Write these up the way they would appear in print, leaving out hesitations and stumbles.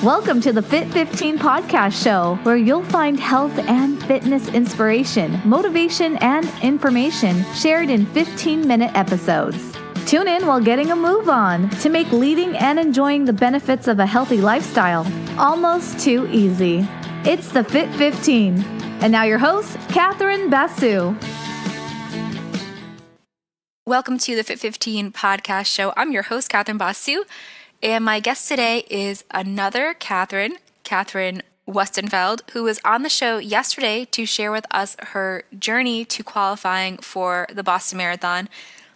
Welcome to the Fit 15 podcast show, where you'll find health and fitness inspiration, motivation, and information shared in 15-minute episodes. Tune in while getting a move on to make leading and enjoying the benefits of a healthy lifestyle almost too easy. It's the Fit 15. And now your host, Katherine Basu. Welcome to the Fit 15 podcast show. I'm your host, Katherine Basu, and my guest today is another Katherine Wuestenfeld, who was on the show yesterday to share with us her journey to qualifying for the Boston Marathon.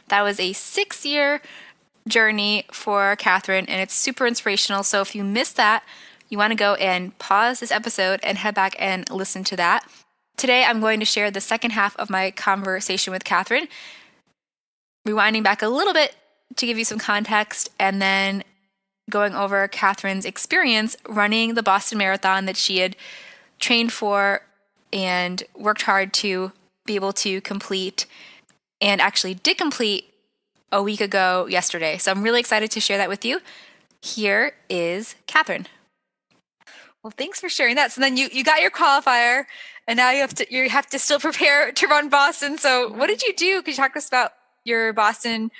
That was a 6-year journey for Katherine, and it's super inspirational. So if you missed that, you want to go and pause this episode and head back and listen to that. Today, I'm going to share the second half of my conversation with Katherine, rewinding back a little bit to give you some context, and then going over Katherine's experience running the Boston Marathon that she had trained for and worked hard to be able to complete, and actually did complete a week ago yesterday. So I'm really excited to share that with you. Here is Katherine. Well, thanks for sharing that. So then you got your qualifier, and now you have to still prepare to run Boston. So what did you do? Could you talk to us about your Boston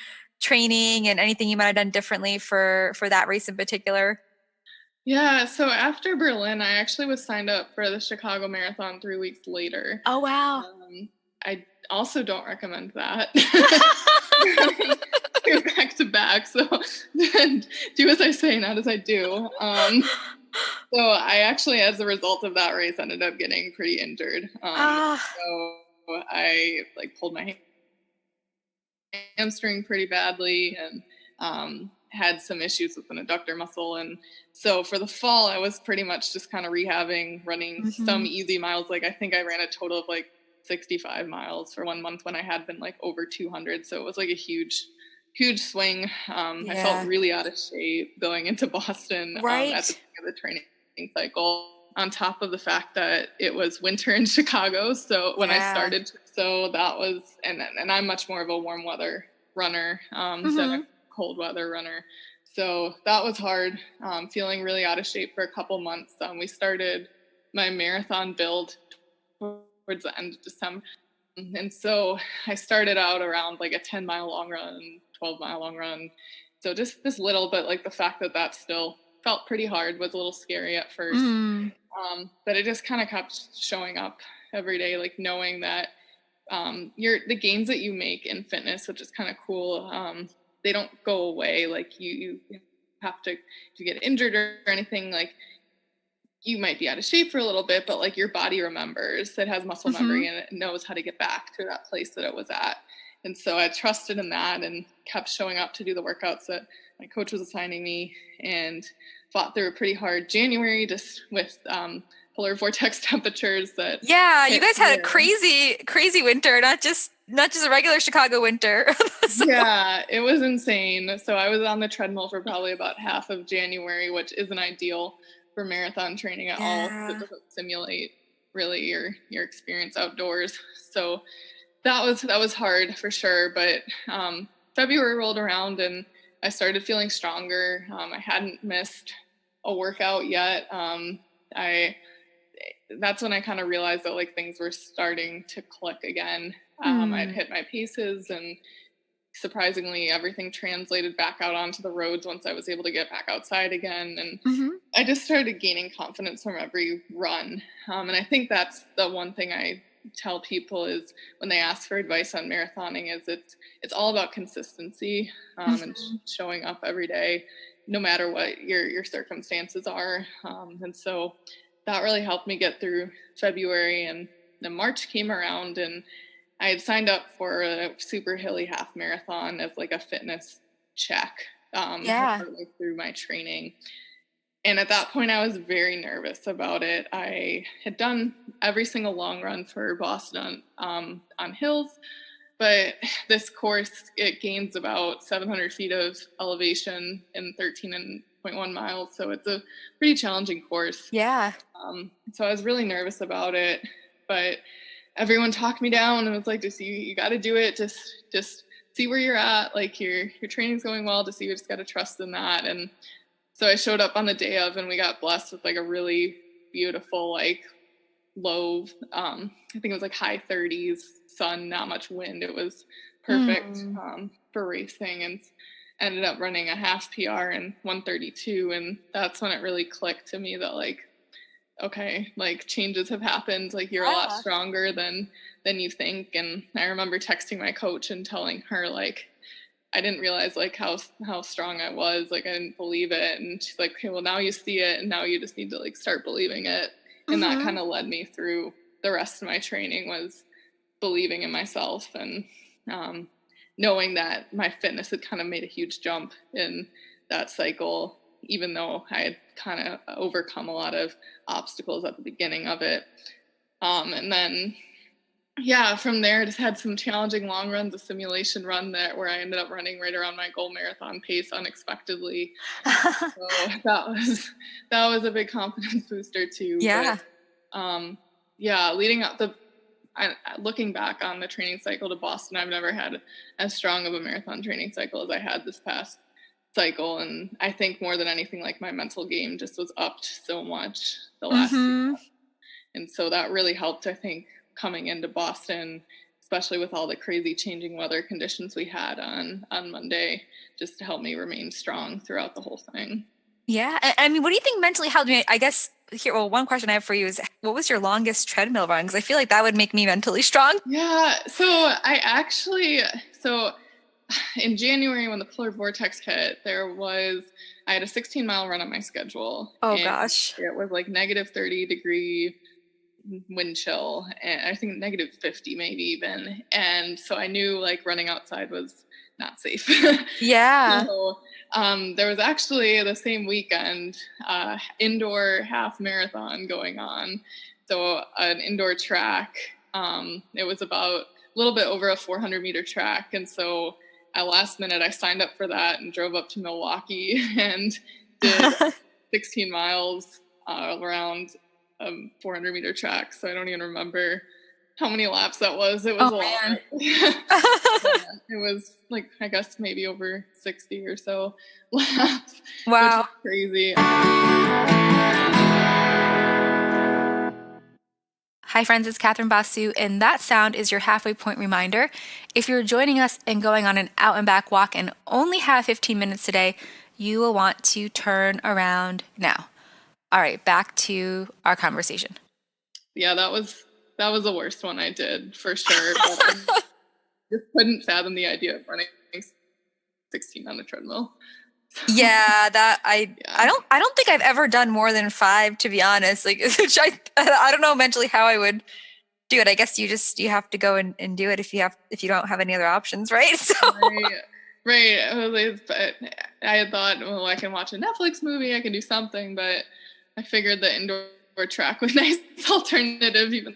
training and anything you might have done differently for that race in particular? Yeah, so after Berlin, I actually was signed up for the Chicago Marathon 3 weeks later. Oh, wow. I also don't recommend that. You're back to back, so do as I say, not as I do. So I actually, as a result of that race, ended up getting pretty injured. So I pulled my hamstring pretty badly and had some issues with an adductor muscle. And so for the fall, I was pretty much just kind of rehabbing, running some easy miles. I think I ran a total of 65 miles for 1 month when I had been over 200. So it was a huge swing. I felt really out of shape going into Boston at the beginning of the training cycle, on top of the fact that it was winter in Chicago. So when I started, so that was, and I'm much more of a warm weather runner than a cold weather runner. So that was hard, feeling really out of shape for a couple months. We started my marathon build towards the end of December. And so I started out around a 10-mile long run, 12-mile long run. So just this little, but the fact that still felt pretty hard was a little scary at first. But it just kind of kept showing up every day, knowing that the gains that you make in fitness, which is kind of cool, they don't go away. You have to, if you get injured or anything, you might be out of shape for a little bit, but your body remembers. It has muscle memory, and it knows how to get back to that place that it was at. And so I trusted in that and kept showing up to do the workouts that my coach was assigning me, and fought through a pretty hard January just with polar vortex temperatures. You guys had a crazy winter, not just a regular Chicago winter. Yeah, it was insane. So I was on the treadmill for probably about half of January, which isn't ideal for marathon training at all. It doesn't simulate really your experience outdoors. So that was hard for sure. But February rolled around and I started feeling stronger. I hadn't missed a workout yet. That's when I kind of realized that things were starting to click again. I'd hit my paces, and surprisingly everything translated back out onto the roads once I was able to get back outside again. And I just started gaining confidence from every run. And I think that's the one thing I tell people is when they ask for advice on marathoning is it's all about consistency, and showing up every day, no matter what your circumstances are. And so that really helped me get through February, and then March came around and I had signed up for a super hilly half marathon as a fitness check, partly through my training. And at that point, I was very nervous about it. I had done every single long run for Boston on hills, but this course, it gains about 700 feet of elevation in 13.1 miles. So it's a pretty challenging course. Yeah. So I was really nervous about it, but everyone talked me down and was just you got to do it. Just see where you're at. Your training's going well. You just got to trust in that. And So I showed up on the day of, and we got blessed with like a really beautiful, like low, I think it was like high 30s, sun, not much wind. It was perfect for racing, and ended up running a half PR in 1:32. And that's when it really clicked to me that like, okay, like changes have happened. Like you're a lot stronger than you think. And I remember texting my coach and telling her like, I didn't realize like how strong I was. Like I didn't believe it. And she's like, okay, well now you see it, and now you just need to like start believing it. And that kind of led me through the rest of my training, was believing in myself, and knowing that my fitness had kind of made a huge jump in that cycle, even though I had kind of overcome a lot of obstacles at the beginning of it. And then, yeah, from there, just had some challenging long runs, a simulation run where I ended up running right around my goal marathon pace unexpectedly. So that was a big confidence booster too. Yeah. But, leading up looking back on the training cycle to Boston, I've never had as strong of a marathon training cycle as I had this past cycle. And I think more than anything, like my mental game just was upped so much the last 2 months. And so that really helped, I think, coming into Boston, especially with all the crazy changing weather conditions we had on Monday, just to help me remain strong throughout the whole thing. Yeah. I mean, what do you think mentally helped me? I guess one question I have for you is, what was your longest treadmill run? Because I feel like that would make me mentally strong. Yeah. So in January, when the polar vortex hit, I had a 16-mile run on my schedule. Oh gosh. It was like -30-degree wind chill, and I think -50 maybe even. And so I knew like running outside was not safe. Yeah. So there was actually the same weekend indoor half marathon going on. So an indoor track. It was about a little bit over a 400-meter track, and so at last minute I signed up for that and drove up to Milwaukee and did 16 miles around a 400-meter track. So I don't even remember how many laps that was. It was a lot. It was like, I guess maybe over 60 or so laps. Wow. Which is crazy. Hi friends, it's Katherine Basu, and that sound is your halfway point reminder. If you're joining us and going on an out and back walk and only have 15 minutes today, you will want to turn around now. All right, back to our conversation. Yeah, that was the worst one I did for sure. But I just couldn't fathom the idea of running 16 on a treadmill. Yeah, I don't think I've ever done more than 5, to be honest. Like, which I don't know mentally how I would do it. I guess you have to go and do it if you don't have any other options, right? So right. I had thought, well, I can watch a Netflix movie, I can do something, but I figured the indoor track was a nice alternative, even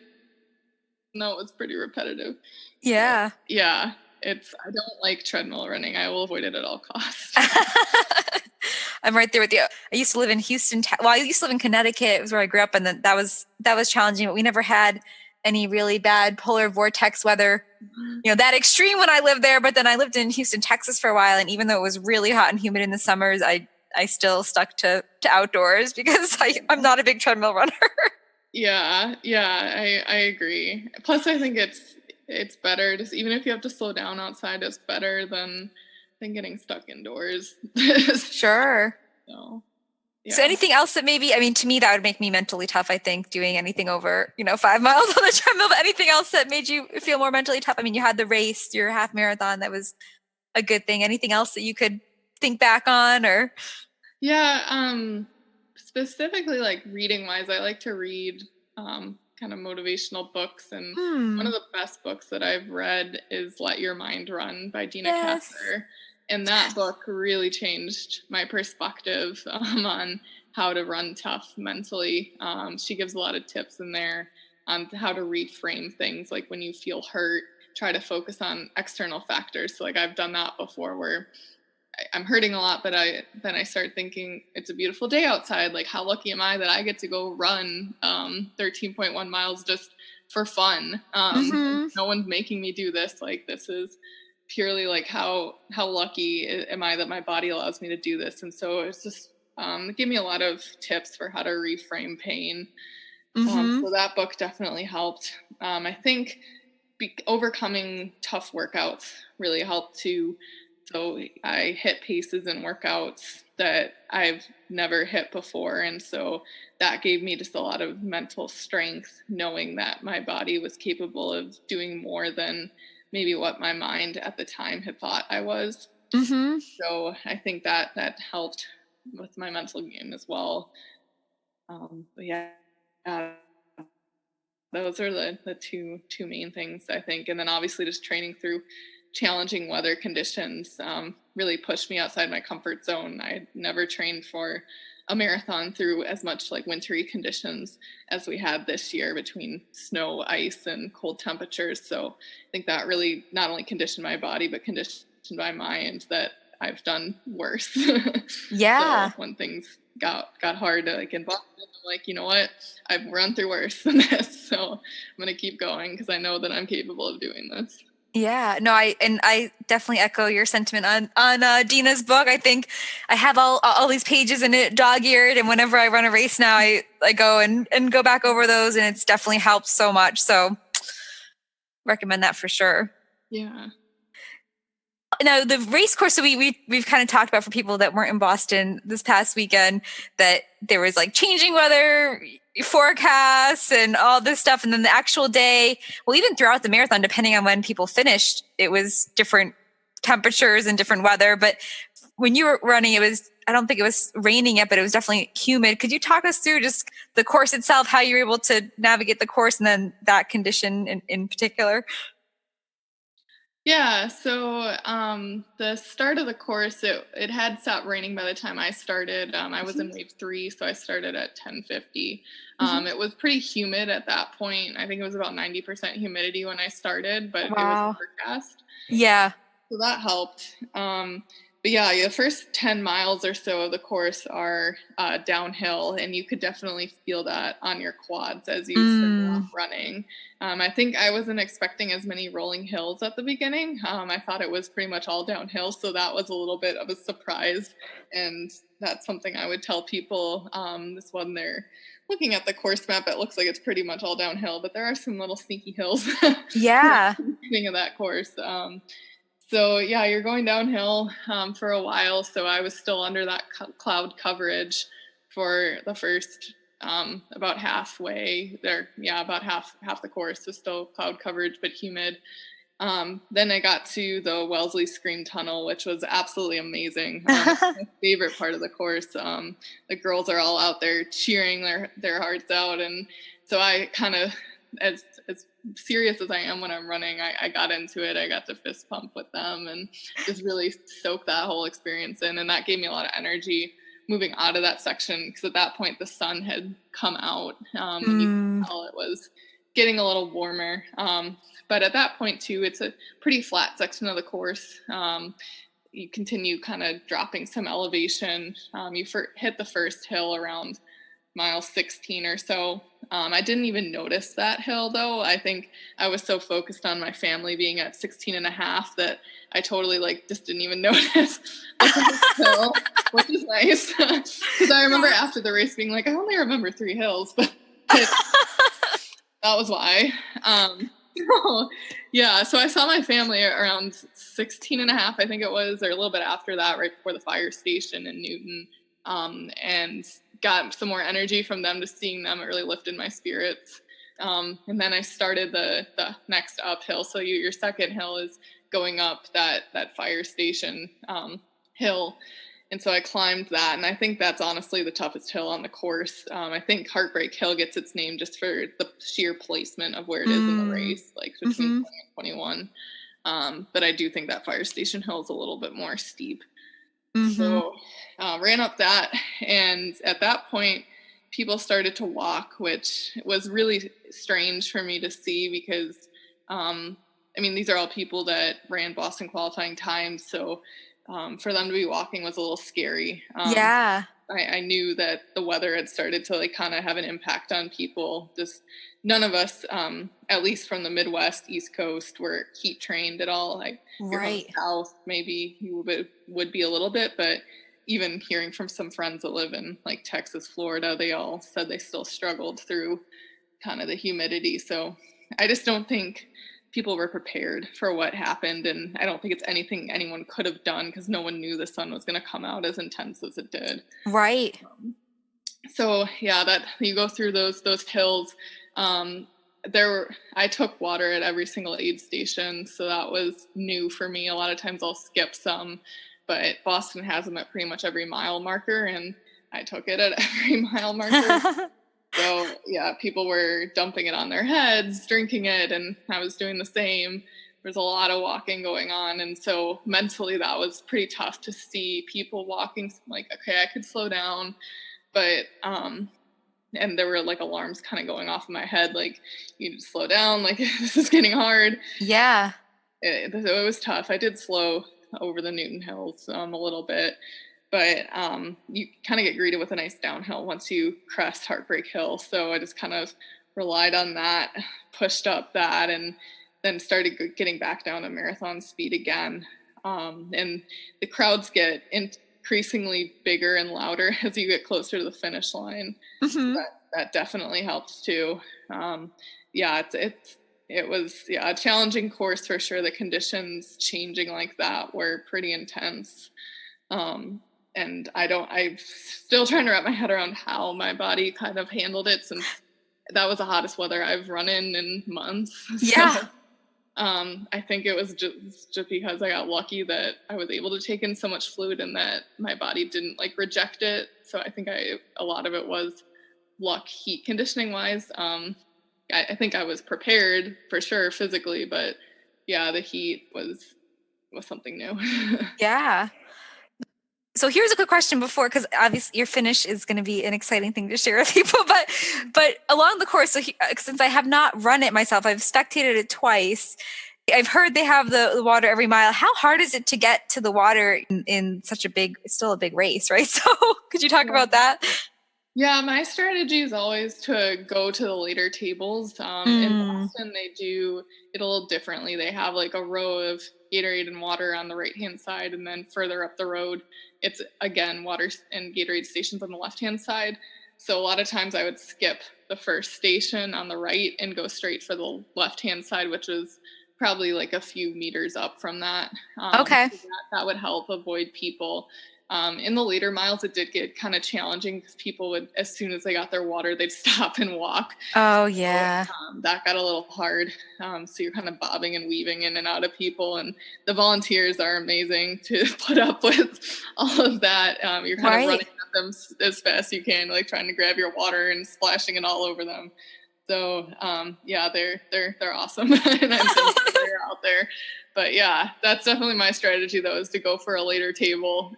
though it was pretty repetitive. Yeah. So, yeah. I don't like treadmill running. I will avoid it at all costs. I'm right there with you. I used to live in Houston. I used to live in Connecticut. It was where I grew up, and that was challenging. But we never had any really bad polar vortex weather, that extreme when I lived there. But then I lived in Houston, Texas for a while, and even though it was really hot and humid in the summers, I still stuck to outdoors because I'm not a big treadmill runner. Yeah, I agree. Plus, I think it's better, just even if you have to slow down outside, it's better than getting stuck indoors. Sure. So, yeah. So anything else that to me, that would make me mentally tough, I think, doing anything over, 5 miles on the treadmill. But anything else that made you feel more mentally tough? I mean, you had the race, your half marathon, that was a good thing. Anything else that you could think back on? Or specifically like reading wise, I like to read kind of motivational books, and one of the best books that I've read is Let Your Mind Run by Dina Kasser. And that book really changed my perspective on how to run tough mentally. She gives a lot of tips in there on how to reframe things, like when you feel hurt, try to focus on external factors. So like I've done that before, where I'm hurting a lot, but then I start thinking it's a beautiful day outside. Like, how lucky am I that I get to go run 13.1 miles just for fun? No one's making me do this. Like, this is purely like how lucky am I that my body allows me to do this. And so it's just It gave me a lot of tips for how to reframe pain. Mm-hmm. So that book definitely helped. I think overcoming tough workouts really helped too. So I hit paces in workouts that I've never hit before. And so that gave me just a lot of mental strength, knowing that my body was capable of doing more than maybe what my mind at the time had thought I was. Mm-hmm. So I think that helped with my mental game as well. But yeah, uh, those are the two main things, I think. And then obviously just training through challenging weather conditions really pushed me outside my comfort zone. I never trained for a marathon through as much like wintry conditions as we had this year between snow, ice, and cold temperatures. So I think that really not only conditioned my body, but conditioned my mind that I've done worse. Yeah. So when things got hard, like in Boston, I'm like, you know what? I've run through worse than this, so I'm gonna keep going because I know that I'm capable of doing this. Yeah, no, I definitely echo your sentiment on Dina's book. I think I have all these pages in it dog-eared, and whenever I run a race now, I go and go back over those, and it's definitely helped so much. So recommend that for sure. Yeah. Now the race course, so we've kind of talked about for people that weren't in Boston this past weekend that there was like changing weather forecasts and all this stuff, and then the actual day, well, even throughout the marathon, depending on when people finished, it was different temperatures and different weather. But when you were running, I don't think it was raining yet, but it was definitely humid. Could you talk us through just the course itself, how you were able to navigate the course, and then that condition in particular? Yeah, so the start of the course, it had stopped raining by the time I started. I was in wave 3, so I started at 10:50. Mm-hmm. It was pretty humid at that point. I think it was about 90% humidity when I started, but it was Wow. overcast. Yeah. So that helped. But yeah, the first 10 miles or so of the course are downhill, and you could definitely feel that on your quads as you start off running. I think I wasn't expecting as many rolling hills at the beginning. I thought it was pretty much all downhill, so that was a little bit of a surprise. And that's something I would tell people this when they're looking at the course map. It looks like it's pretty much all downhill, but there are some little sneaky hills Yeah. at the beginning of that course. So yeah, you're going downhill for a while. So I was still under that cloud coverage for the first about halfway there. Yeah, about half the course was still cloud coverage, but humid. Then I got to the Wellesley Screen Tunnel, which was absolutely amazing. It's my favorite part of the course. The girls are all out there cheering their hearts out, and so I kind of, as serious as I am when I'm running, I got into it. I got to fist pump with them and just really soak that whole experience in, and that gave me a lot of energy moving out of that section because at that point the sun had come out, and you could tell it was getting a little warmer. But at that point too, it's a pretty flat section of the course. You continue kind of dropping some elevation. You hit the first hill around mile 16 or so. I didn't even notice that hill though. I think I was so focused on my family being at 16 and a half that I totally just didn't even notice the first hill, which is nice. Because I remember after the race being like, I only remember 3 hills, but that was why. So I saw my family around 16 and a half, I think it was, or a little bit after that, right before the fire station in Newton, and got some more energy from them. Just seeing them, it really lifted my spirits. And then I started the next uphill. So your second hill is going up that fire station hill. And so I climbed that, and I think that's honestly the toughest hill on the course. I think Heartbreak Hill gets its name just for the sheer placement of where it is in the race, like between 20 and 21. But I do think that fire station hill is a little bit more steep. So ran up that, and at that point, people started to walk, which was really strange for me to see because, these are all people that ran Boston qualifying times, so for them to be walking was a little scary. Yeah. I knew that the weather had started to kind of have an impact on people. Just none of us, at least from the Midwest, East Coast, were heat trained at all. Like you're from the South, maybe you would be a little bit, but even hearing from some friends that live in like Texas, Florida, they all said they still struggled through kind of the humidity. So I just don't think people were prepared for what happened. And I don't think it's anything anyone could have done because no one knew the sun was going to come out as intense as it did. Right. So yeah, that you go through those hills. I took water at every single aid station. So that was new for me. A lot of times I'll skip some, but Boston has them at pretty much every mile marker. And I took it at every mile marker. So yeah, people were dumping it on their heads, drinking it, and I was doing the same. There's a lot of walking going on. And so mentally that was pretty tough to see people walking like, okay, I could slow down. But, and there were like alarms kind of going off in my head, like you need to slow down, like this is getting hard. Yeah. It was tough. I did slow over the Newton Hills a little bit. But you kind of get greeted with a nice downhill once you crest Heartbreak Hill. So I just kind of relied on that, pushed up that, and then started getting back down to marathon speed again. And the crowds get increasingly bigger and louder as you get closer to the finish line. So that definitely helps too. It was a challenging course for sure. The conditions changing like that were pretty intense. And I'm still trying to wrap my head around how my body kind of handled it, since that was the hottest weather I've run in months. Yeah. So, I think it was just because I got lucky that I was able to take in so much fluid and that my body didn't like reject it. So I think a lot of it was luck, heat conditioning wise. I think I was prepared for sure physically, but yeah, the heat was something new. Yeah. So here's a quick question before, because obviously your finish is going to be an exciting thing to share with people, but along the course, so since I have not run it myself, I've spectated it twice. I've heard they have the water every mile. How hard is it to get to the water in such it's still a big race, right? So could you talk about that? Yeah, my strategy is always to go to the later tables. In Boston, they do it a little differently. They have like a row of Gatorade and water on the right-hand side, and then further up the road, it's again water and Gatorade stations on the left-hand side. So a lot of times I would skip the first station on the right and go straight for the left-hand side, which is probably like a few meters up from that. Okay. So that would help avoid people. In the later miles, it did get kind of challenging because people would, as soon as they got their water, they'd stop and walk. Oh, yeah. So, that got a little hard. So you're kind of bobbing and weaving in and out of people. And the volunteers are amazing to put up with all of that. You're kind of running at them as fast as you can, like trying to grab your water and splashing it all over them. So, yeah, they're awesome. And I'm thankful they're out there. But yeah, that's definitely my strategy though, is to go for a later table.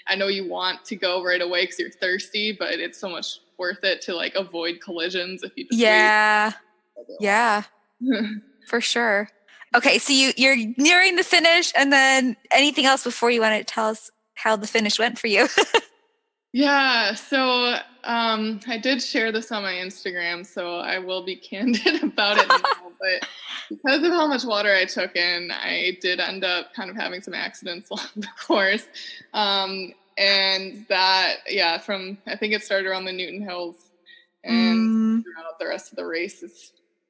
I know you want to go right away because you're thirsty, but it's so much worth it to like avoid collisions if you just wait. Yeah, for sure. Okay, so you're nearing the finish, and then anything else before you want to tell us how the finish went for you? Yeah, so I did share this on my Instagram, so I will be candid about it now, but because of how much water I took in, I did end up kind of having some accidents along the course. And that, I think it started around the Newton Hills and throughout the rest of the race,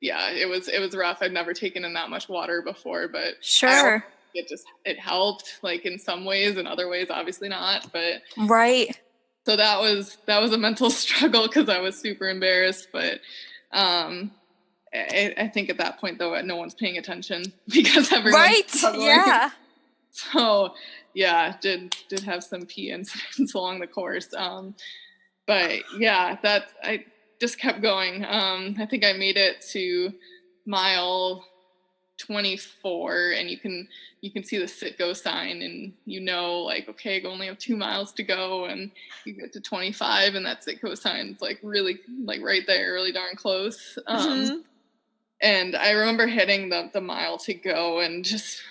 it was rough. I'd never taken in that much water before, but sure. It helped, like in some ways, in other ways, obviously not, but right. So that was a mental struggle because I was super embarrassed, but I think at that point though, no one's paying attention because everyone's struggling. Yeah. So yeah, did have some pee incidents along the course. But yeah, I just kept going. I think I made it to mile 24 and you can see the sit go sign and like, okay, I only have 2 miles to go, and you get to 25 and that sit go sign's like really like right there, really darn close. And I remember hitting the mile to go and just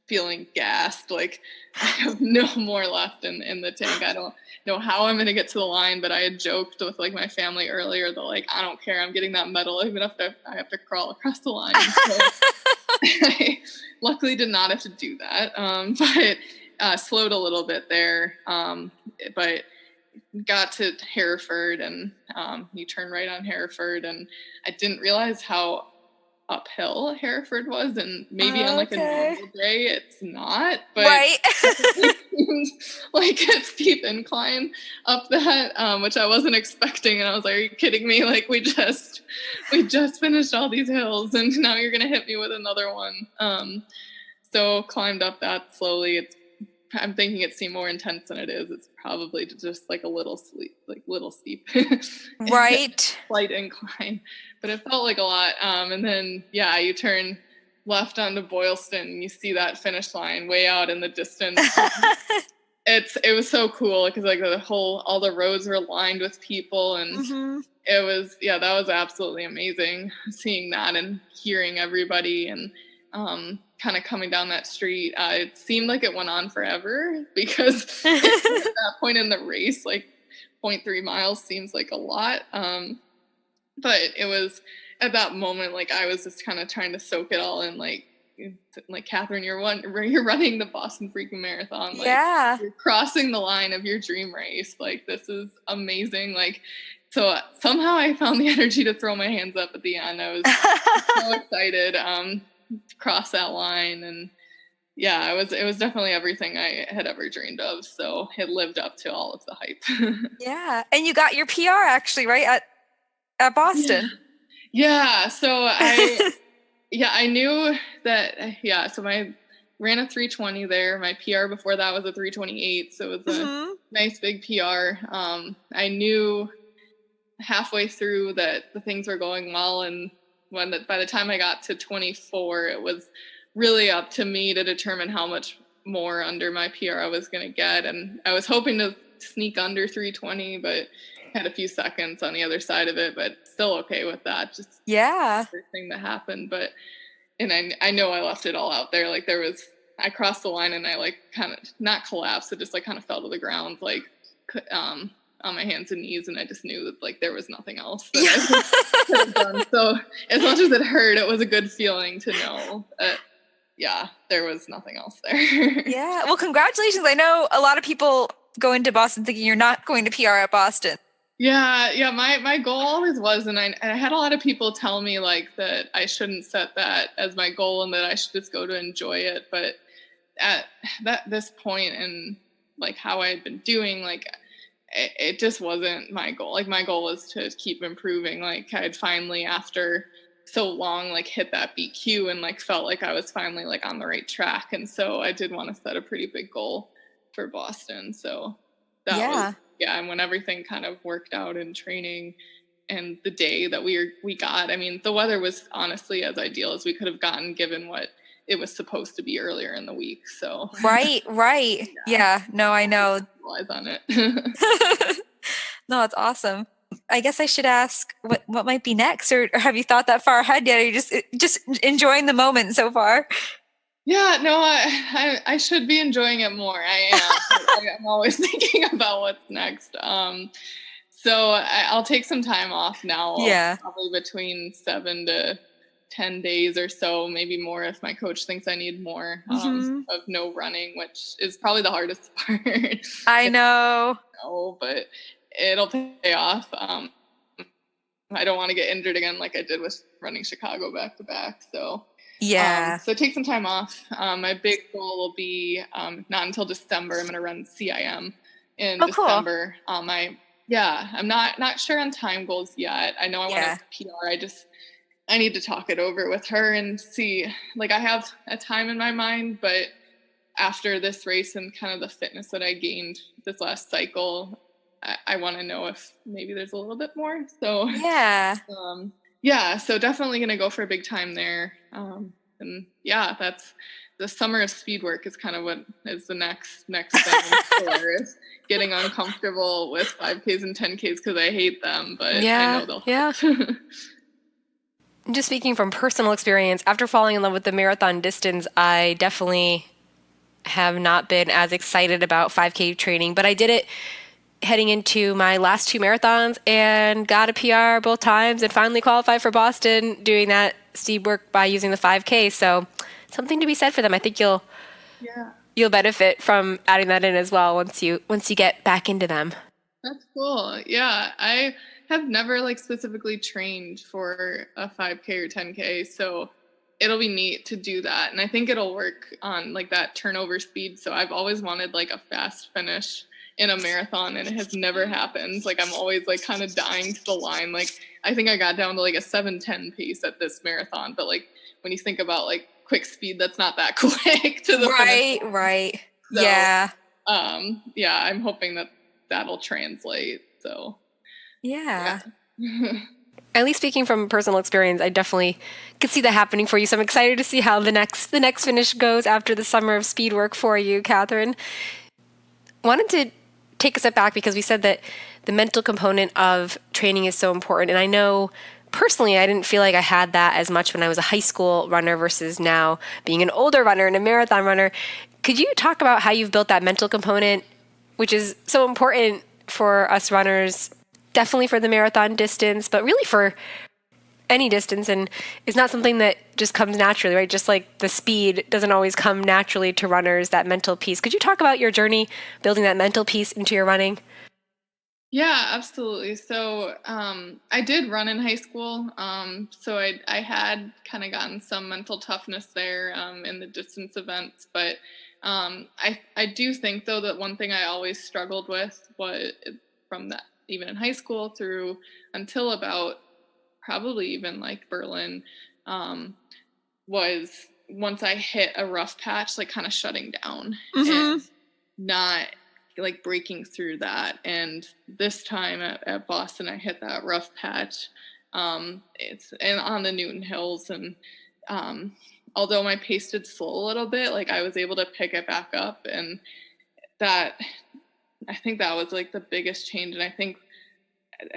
feeling gassed, like I have no more left in the tank. I don't know how I'm gonna get to the line, but I had joked with like my family earlier that like, I don't care, I'm getting that medal even if I have to crawl across the line. So I luckily did not have to do that, but slowed a little bit there, but got to Hereford, and you turn right on Hereford, and I didn't realize how uphill Hereford was, and maybe on like a normal day it's not, but right. it seems like a steep incline up that, which I wasn't expecting, and I was like, are you kidding me? Like we just finished all these hills and now you're gonna hit me with another one. So climbed up that slowly. I'm thinking it seemed more intense than it is. It's probably just like a little steep, Right. Slight incline, but it felt like a lot. And then, you turn left onto Boylston and you see that finish line way out in the distance. It was so cool because like all the roads were lined with people, and it was, that was absolutely amazing seeing that and hearing everybody, and kind of coming down that street. It seemed like it went on forever because at that point in the race, like 0.3 miles seems like a lot. But it was at that moment, like I was just kind of trying to soak it all in, like Katherine, you're running the Boston freaking marathon. Like, you're crossing the line of your dream race. Like, this is amazing. Like, so somehow I found the energy to throw my hands up at the end. I was so excited to cross that line, and it was definitely everything I had ever dreamed of. So it lived up to all of the hype. Yeah, and you got your PR actually, right, at Boston. Yeah. So I knew that. So I ran a 3:20 there. My PR before that was a 3:28. So it was a nice big PR. I knew halfway through that the things were going well, and by the time I got to 24, it was really up to me to determine how much more under my PR I was going to get. And I was hoping to sneak under 3:20, but had a few seconds on the other side of it, but still okay with that. Just everything that happened. And I know I left it all out there. Like I crossed the line and I like kind of not collapsed. It just like kind of fell to the ground, like, on my hands and knees, and I just knew that like there was nothing else that I could have done. So as much as it hurt, it was a good feeling to know that there was nothing else there. Yeah. Well, congratulations. I know a lot of people go into Boston thinking you're not going to PR at Boston. Yeah. My goal always was, and I had a lot of people tell me like that I shouldn't set that as my goal and that I should just go to enjoy it. But at this point in like how I had been doing, like it just wasn't my goal. Like my goal was to keep improving. Like I'd finally, after so long, like hit that BQ and like felt like I was finally like on the right track. And so I did want to set a pretty big goal for Boston. So that was, and when everything kind of worked out in training and the day that we got, I mean, the weather was honestly as ideal as we could have gotten given what it was supposed to be earlier in the week. So right. Yeah. No, I know. Lies on it. No, it's awesome. I guess I should ask what might be next, or have you thought that far ahead yet? Or are you just enjoying the moment so far? Yeah, no, I should be enjoying it more. I am. I'm always thinking about what's next. So I'll take some time off now. Yeah. Probably between 7 to 10 days or so, maybe more if my coach thinks I need more of no running, which is probably the hardest part. I know. But it'll pay off. I don't want to get injured again like I did with running Chicago back to back. So so take some time off. My big goal will be not until December. I'm going to run CIM in December. Cool. I'm not sure on time goals yet. I know I want to PR. I need to talk it over with her and see, like I have a time in my mind, but after this race and kind of the fitness that I gained this last cycle, I want to know if maybe there's a little bit more. So so definitely going to go for a big time there. And that's the summer of speed work is kind of what is the next thing for is getting uncomfortable with 5Ks and 10Ks because I hate them, but I know they'll help. Just speaking from personal experience, after falling in love with the marathon distance, I definitely have not been as excited about 5K training, but I did it heading into my last 2 marathons and got a PR both times and finally qualified for Boston doing that speed work by using the 5K. So something to be said for them. I think you'll you'll benefit from adding that in as well once you get back into them. That's cool. Yeah, I have never like specifically trained for a 5K or 10K, so it'll be neat to do that. And I think it'll work on like that turnover speed. So I've always wanted like a fast finish in a marathon, and it has never happened. Like I'm always like kind of dying to the line. Like I think I got down to like a 7:10 pace at this marathon, but like when you think about like quick speed, that's not that quick to the finish. Right. So, yeah. yeah, I'm hoping that that'll translate. So yeah. At least speaking from personal experience, I definitely could see that happening for you. So I'm excited to see how the next finish goes after the summer of speed work for you, Katherine. Wanted to take a step back because we said that the mental component of training is so important. And I know personally, I didn't feel like I had that as much when I was a high school runner versus now being an older runner and a marathon runner. Could you talk about how you've built that mental component, which is so important for us runners, definitely for the marathon distance, but really for any distance, and it's not something that just comes naturally, right? Just like the speed doesn't always come naturally to runners, that mental piece. Could you talk about your journey building that mental piece into your running? Yeah, absolutely. So I did run in high school. So I had kind of gotten some mental toughness there in the distance events. But I do think, though, that one thing I always struggled with was from that, even in high school through until about probably even like Berlin, was once I hit a rough patch, like kind of shutting down and not like breaking through that. And this time at Boston, I hit that rough patch. It's and on the Newton Hills, and although my pace did slow a little bit, like I was able to pick it back up, and that I think that was like the biggest change. And I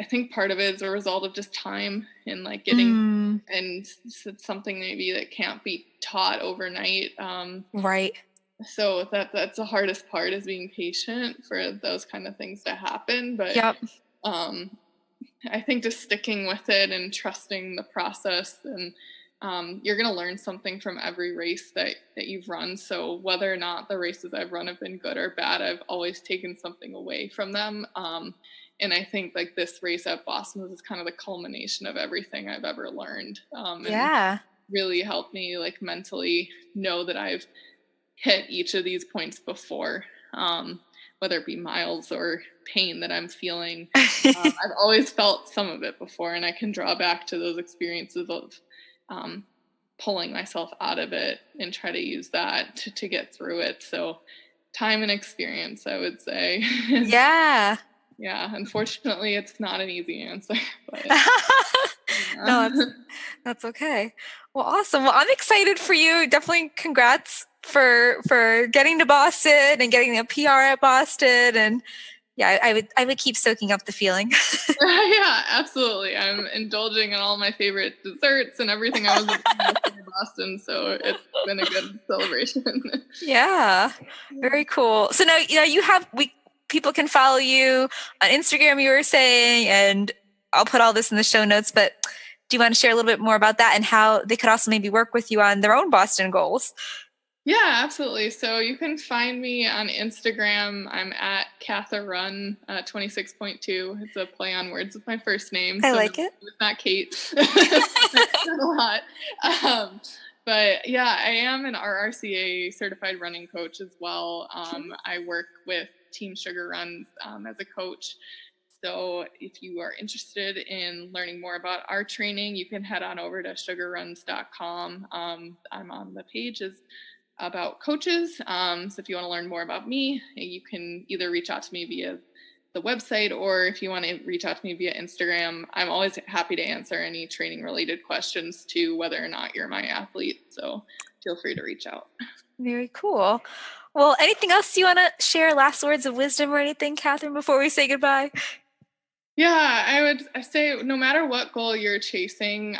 think part of it is a result of just time and like getting and it's something maybe that can't be taught overnight. Right. So that's the hardest part, is being patient for those kind of things to happen. But Yep. I think just sticking with it and trusting the process, and you're going to learn something from every race that you've run. So whether or not the races I've run have been good or bad, I've always taken something away from them. And I think like this race at Boston was kind of the culmination of everything I've ever learned. And really helped me like mentally know that I've hit each of these points before, whether it be miles or pain that I'm feeling. I've always felt some of it before, and I can draw back to those experiences of pulling myself out of it and try to use that to get through it. So time and experience, I would say. Yeah. Yeah, unfortunately, it's not an easy answer. But, No, that's okay. Well, awesome. Well, I'm excited for you. Definitely congrats for getting to Boston and getting a PR at Boston. And yeah, I would keep soaking up the feeling. Yeah, absolutely. I'm indulging in all my favorite desserts and everything I was in Boston, so it's been a good celebration. Yeah, very cool. So now people can follow you on Instagram, you were saying, and I'll put all this in the show notes, but do you want to share a little bit more about that and how they could also maybe work with you on their own Boston goals? Yeah, absolutely. So you can find me on Instagram. I'm at Katherine 26.2. It's a play on words with my first name. I like it. It's not Kate. That's a lot. But yeah, I am an RRCA certified running coach as well. I work with Team Sugar Runs as a coach. So if you are interested in learning more about our training, you can head on over to sugarruns.com. I'm on the pages about coaches. So if you want to learn more about me, you can either reach out to me via the website, or if you want to reach out to me via Instagram. I'm always happy to answer any training related questions too, whether or not you're my athlete. So feel free to reach out. Very cool. Well, anything else you want to share? Last words of wisdom or anything, Katherine, before we say goodbye? Yeah, I would say no matter what goal you're chasing,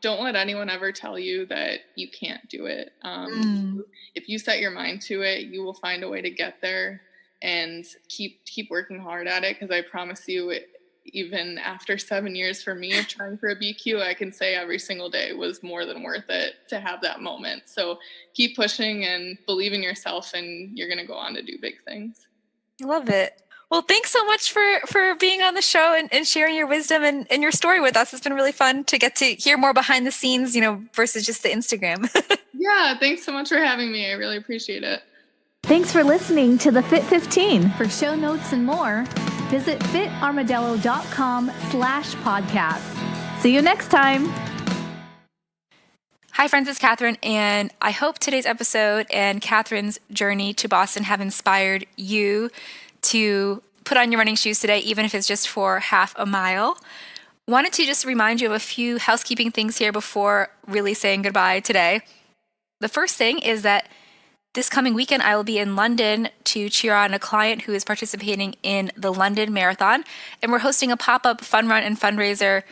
don't let anyone ever tell you that you can't do it. If you set your mind to it, you will find a way to get there, and keep working hard at it, because I promise you, even after 7 years for me of trying for a BQ, I can say every single day was more than worth it to have that moment. So keep pushing and believe in yourself, and you're going to go on to do big things. Love it. Well, thanks so much for being on the show and sharing your wisdom and your story with us. It's been really fun to get to hear more behind the scenes, versus just the Instagram. Yeah, thanks so much for having me. I really appreciate it. Thanks for listening to the Fit 15. For show notes and more, visit fitarmadillo.com/podcast. See you next time. Hi, friends, it's Katherine, and I hope today's episode and Katherine's journey to Boston have inspired you to put on your running shoes today, even if it's just for half a mile. Wanted to just remind you of a few housekeeping things here before really saying goodbye today. The first thing is that this coming weekend, I will be in London to cheer on a client who is participating in the London Marathon, and we're hosting a pop-up fun run and fundraiser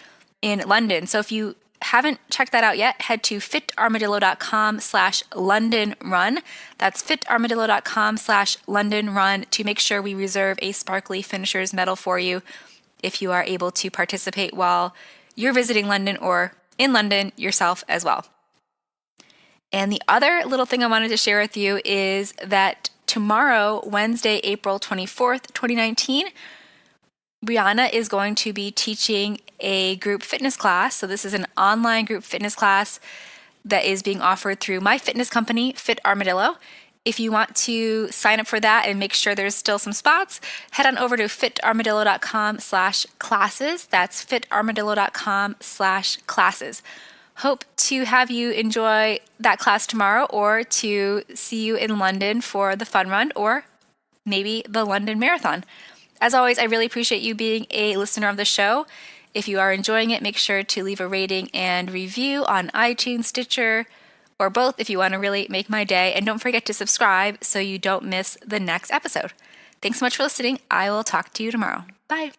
in London. So if you haven't checked that out yet, head to fitarmadillo.com/LondonRun. That's fitarmadillo.com/LondonRun to make sure we reserve a sparkly finisher's medal for you if you are able to participate while you're visiting London or in London yourself as well. And the other little thing I wanted to share with you is that tomorrow, Wednesday, April 24th, 2019, Brianna is going to be teaching a group fitness class. So this is an online group fitness class that is being offered through my fitness company, Fit Armadillo. If you want to sign up for that and make sure there's still some spots, head on over to fitarmadillo.com/classes. That's fitarmadillo.com/classes. Hope to have you enjoy that class tomorrow, or to see you in London for the fun run, or maybe the London Marathon. As always, I really appreciate you being a listener of the show. If you are enjoying it, make sure to leave a rating and review on iTunes, Stitcher, or both if you want to really make my day. And don't forget to subscribe so you don't miss the next episode. Thanks so much for listening. I will talk to you tomorrow. Bye.